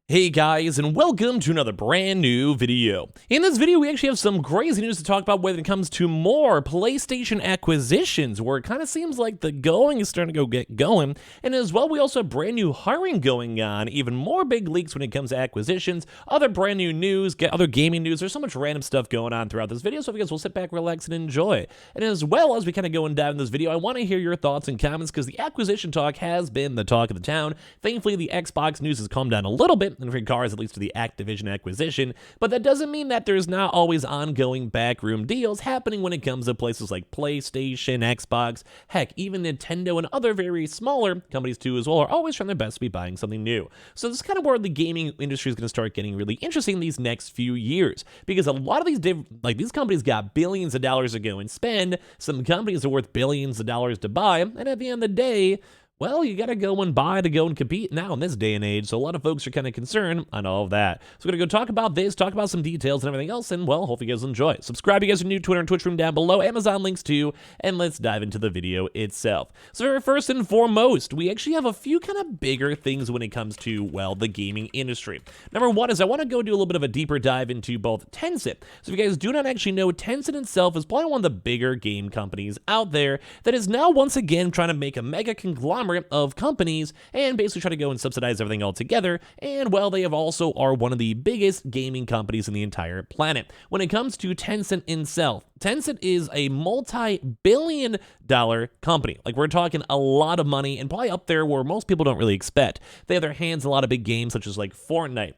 Hey guys, and welcome to another brand new video. In this video, we actually have some crazy news to talk about when it comes to more PlayStation acquisitions, where it kind of seems like the going is starting to get going. And as well, we also have brand new hiring going on, even more big leaks when it comes to acquisitions, other brand new news, other gaming news. There's so much random stuff going on throughout this video, so if you guys will sit back, relax, and enjoy. And as well as we kind of go and dive in this video, I want to hear your thoughts and comments because the acquisition talk has been the talk of the town. Thankfully, the Xbox news has calmed down a little bit in regards at least to the Acquisition acquisition, but that doesn't mean that there's not always ongoing backroom deals happening when it comes to places like PlayStation, Xbox, heck, even Nintendo and other very smaller companies too as well are always trying their best to be buying something new. So this is kind of where the gaming industry is going to start getting really interesting these next few years, because a lot of these companies got billions of dollars to go and spend. Some companies are worth billions of dollars to buy, and at the end of the day, well, you gotta go and buy to go and compete now in this day and age, so a lot of folks are kind of concerned on all of that. So we're gonna go talk about this, talk about some details and everything else, and well, hope you guys enjoy. Subscribe if you guys are new, Twitter and Twitch room down below, Amazon links too, and let's dive into the video itself. So first and foremost, we actually have a few kind of bigger things when it comes to, well, the gaming industry. Number one is I want to go do a little bit of a deeper dive into both Tencent. So if you guys do not actually know, Tencent itself is probably one of the bigger game companies out there that is now once again trying to make a mega conglomerate of companies and basically try to go and subsidize everything all together. And well, they also are one of the biggest gaming companies in the entire planet. When it comes to Tencent itself, Tencent is a multi-billion-dollar company. Like, we're talking a lot of money and probably up there where most people don't really expect. They have their hands in a lot of big games such as like Fortnite,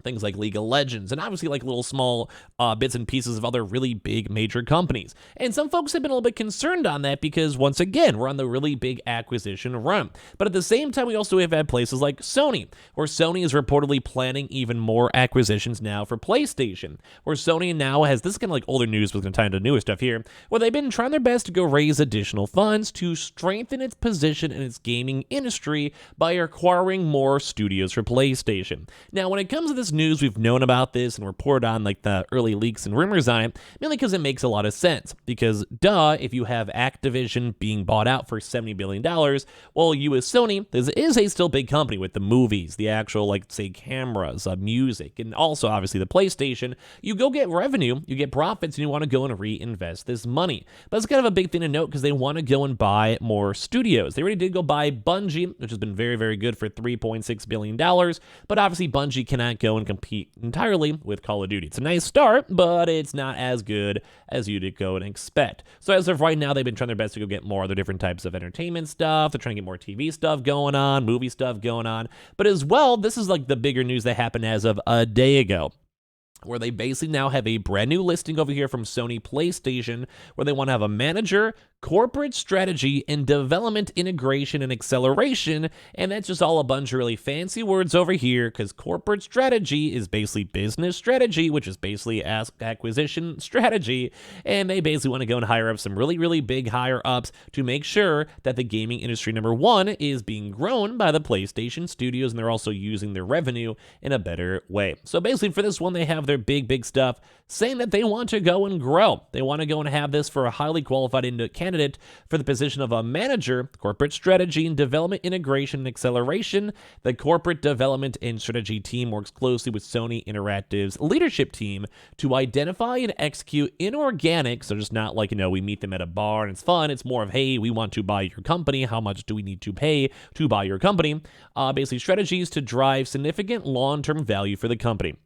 things like League of Legends, and obviously like little small bits and pieces of other really big major companies. And some folks have been a little bit concerned on that because, once again, we're on the really big acquisition run. But at the same time, we also have had places like Sony, where Sony is reportedly planning even more acquisitions now for PlayStation, where Sony now has, this is kind of like older news, but it's going to tie into newer stuff here, where they've been trying their best to go raise additional funds to strengthen its position in its gaming industry by acquiring more studios for PlayStation. Now, when it comes to this news, we've known about this and reported on like the early leaks and rumors on it, mainly because it makes a lot of sense. Because if you have Activision being bought out for $70 billion, well, you as Sony, this is a still big company with the movies, the actual, like, say, cameras, music, and also obviously the PlayStation. You go get revenue, you get profits, and you want to go and reinvest this money. But it's kind of a big thing to note because they want to go and buy more studios. They already did go buy Bungie, which has been very, very good for $3.6 billion, but obviously Bungie cannot go and compete entirely with Call of Duty. It's a nice start, but it's not as good as you'd go and expect. So as of right now, they've been trying their best to go get more other different types of entertainment stuff. They're trying to get more TV stuff going on, movie stuff going on. But as well, this is like the bigger news that happened as of a day ago, where they basically now have a brand new listing over here from Sony PlayStation, where they want to have a manager, corporate strategy, and development integration and acceleration. And that's just all a bunch of really fancy words over here, because corporate strategy is basically business strategy, which is basically acquisition strategy. And they basically want to go and hire up some really, really big higher ups to make sure that the gaming industry, number one, is being grown by the PlayStation studios, and they're also using their revenue in a better way. So basically for this one, they have their big stuff saying that they want to go and grow. They want to go and have this for a highly qualified candidate for the position of a manager, corporate strategy and development integration and acceleration. The corporate development and strategy team works closely with Sony Interactive's leadership team to identify and execute inorganic, so just not like, we meet them at a bar and it's fun. It's more of, hey, we want to buy your company. How much do we need to pay to buy your company? Basically strategies to drive significant long-term value for the company.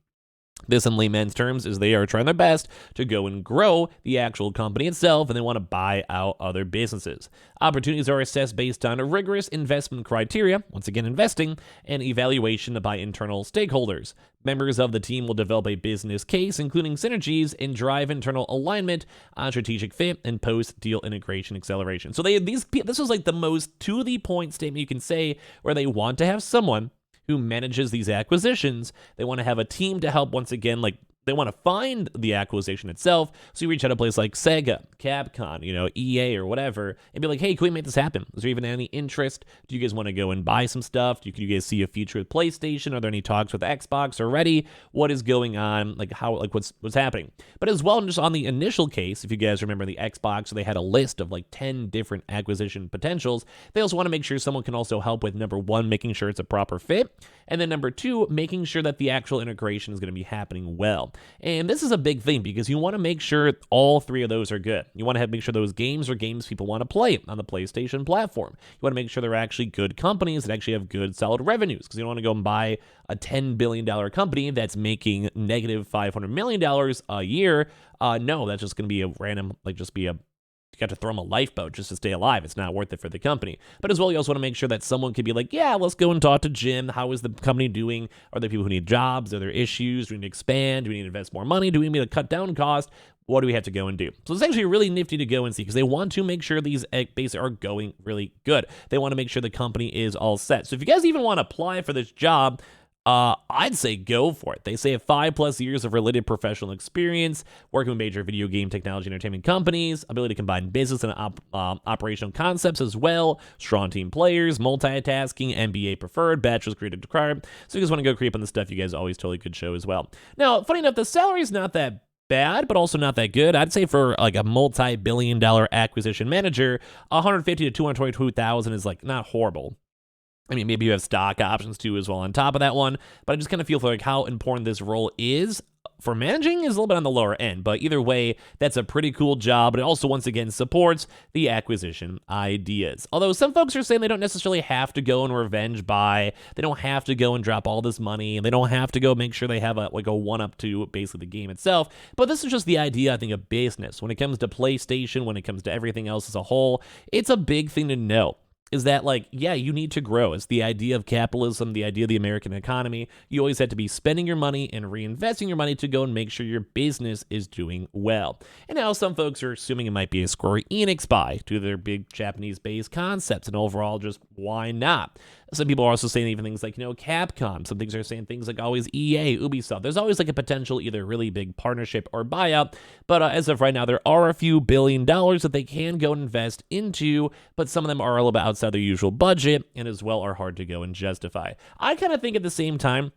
This, in layman's terms, is they are trying their best to go and grow the actual company itself, and they want to buy out other businesses. Opportunities are assessed based on a rigorous investment criteria, once again investing, and evaluation by internal stakeholders. Members of the team will develop a business case, including synergies, and drive internal alignment on strategic fit and post-deal integration acceleration. So this was like the most to-the-point statement you can say, where they want to have someone who manages these acquisitions. They want to have a team to help, once again, like they want to find the acquisition itself. So you reach out to a place like Sega, Capcom, EA or whatever, and be like, hey, can we make this happen? Is there even any interest? Do you guys want to go and buy some stuff? Can you guys see a future with PlayStation? Are there any talks with Xbox already? What is going on? What's happening? But as well, just on the initial case, if you guys remember the Xbox, they had a list of 10 different acquisition potentials. They also want to make sure someone can also help with, number one, making sure it's a proper fit, and then number two, making sure that the actual integration is going to be happening well. And this is a big thing because you want to make sure all three of those are good. You want to make sure those games are games people want to play on the PlayStation platform. You want to make sure they're actually good companies that actually have good, solid revenues, because you don't want to go and buy a $10 billion company that's making negative $500 million a year. No, that's just going to be a random, you got to throw them a lifeboat just to stay alive. It's not worth it for the company. But as well, you also want to make sure that someone could be like, yeah, let's go and talk to Jim. How is the company doing? Are there people who need jobs? Are there issues? Do we need to expand? Do we need to invest more money? Do we need to cut down cost? What do we have to go and do? So it's actually really nifty to go and see because they want to make sure these bases are going really good. They want to make sure the company is all set. So if you guys even want to apply for this job, I'd say go for it. They say 5+ years of related professional experience, working with major video game technology and entertainment companies, ability to combine business and operational concepts as well, strong team players, multitasking, MBA preferred, bachelor's creative required. So you guys want to go creep on the stuff you guys always totally could show as well. Now, funny enough, the salary is not that bad, but also not that good. I'd say for a multi-billion-dollar acquisition manager, 150 to 222,000 is not horrible. I mean, maybe you have stock options too as well on top of that one, but I just kind of feel for how important this role is for managing is a little bit on the lower end, but either way, that's a pretty cool job. But it also, once again, supports the acquisition ideas. Although some folks are saying they don't necessarily have to go and revenge buy. They don't have to go and drop all this money. And they don't have to go make sure they have a one-up to basically the game itself. But this is just the idea, I think, of business. When it comes to PlayStation, when it comes to everything else as a whole, it's a big thing to know. Is that yeah, you need to grow. It's the idea of capitalism, the idea of the American economy. You always have to be spending your money and reinvesting your money to go and make sure your business is doing well. And now some folks are assuming it might be a Square Enix buy due to their big Japanese-based concepts, and overall, just why not? Some people are also saying even things like, Capcom. Some things are saying things like always EA, Ubisoft. There's always a potential either really big partnership or buyout. But as of right now, there are a few $1 billion that they can go and invest into, but some of them are a little bit outside their usual budget and as well are hard to go and justify. I kind of think at the same time,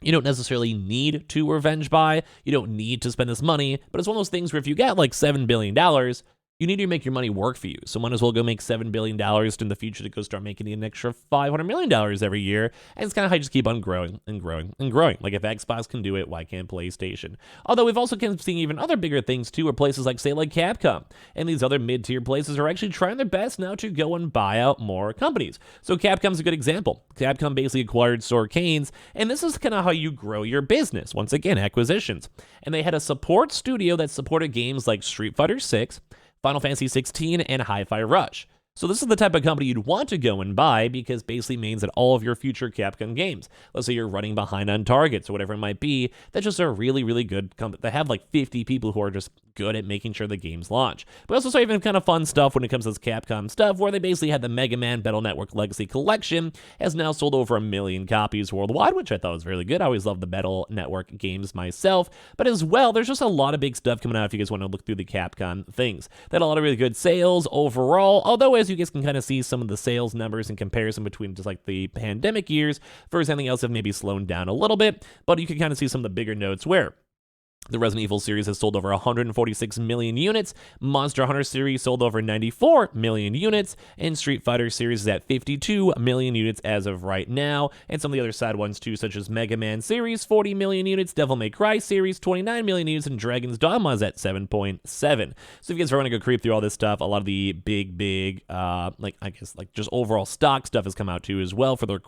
you don't necessarily need to revenge buy. You don't need to spend this money, but it's one of those things where if you got $7 billion, you need to make your money work for you. So might as well go make $7 billion in the future to go start making an extra $500 million every year. And it's kind of how you just keep on growing and growing and growing. If Xbox can do it, why can't PlayStation? Although we've also kind of seen even other bigger things too, where places like Capcom and these other mid-tier places are actually trying their best now to go and buy out more companies. So Capcom's a good example. Capcom basically acquired Sorcanes, and this is kind of how you grow your business. Once again, acquisitions. And they had a support studio that supported games like Street Fighter 6, Final Fantasy 16, and Hi-Fi Rush. So this is the type of company you'd want to go and buy because basically means that all of your future Capcom games, let's say you're running behind on targets or whatever it might be, that's just a really, really good company. They have 50 people who are just good at making sure the games launch. But also saw even kind of fun stuff when it comes to this Capcom stuff, where they basically had the Mega Man Battle Network Legacy Collection, has now sold over 1 million copies worldwide, which I thought was really good. I always loved the Battle Network games myself. But as well, there's just a lot of big stuff coming out if you guys want to look through the Capcom things. They had a lot of really good sales overall, although as you guys can kind of see some of the sales numbers in comparison between just the pandemic years versus anything else have maybe slowed down a little bit, but you can kind of see some of the bigger notes where the Resident Evil series has sold over 146 million units, Monster Hunter series sold over 94 million units, and Street Fighter series is at 52 million units as of right now, and some of the other side ones too, such as Mega Man series, 40 million units, Devil May Cry series, 29 million units, and Dragon's Dogma is at 7.7. So if you guys are going to go creep through all this stuff, a lot of the big, just overall stock stuff has come out too as well for their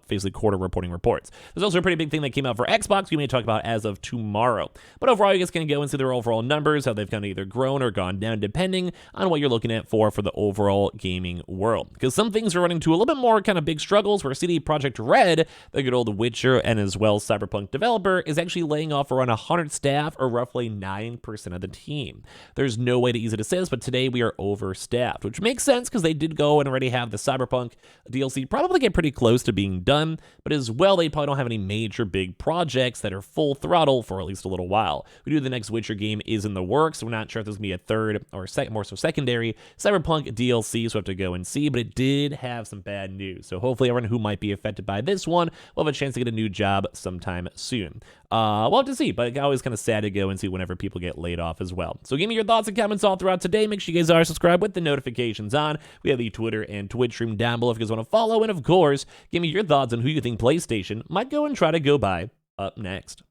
basically quarter reporting reports. There's also a pretty big thing that came out for Xbox we may talk about as of tomorrow. But overall, you guys can go and see their overall numbers, how they've kind of either grown or gone down, depending on what you're looking at for the overall gaming world. Because some things are running to a little bit more kind of big struggles, where CD Projekt Red, the good old Witcher and as well Cyberpunk developer, is actually laying off around 100 staff, or roughly 9% of the team. There's no way to easy to say this, but today we are overstaffed, which makes sense because they did go and already have the Cyberpunk DLC probably get pretty close to being done, but as well, they probably don't have any major big projects that are full throttle for at least a little while. while. We knew the next Witcher game is in the works. We're not sure if there's going to be a third or more so secondary Cyberpunk DLC, so we have to go and see, but it did have some bad news. So hopefully everyone who might be affected by this one will have a chance to get a new job sometime soon. We'll have to see, but it's always kind of sad to go and see whenever people get laid off as well. So give me your thoughts and comments all throughout today. Make sure you guys are subscribed with the notifications on. We have the Twitter and Twitch stream down below if you guys want to follow. And of course, give me your thoughts on who you think PlayStation might go and try to go buy up next.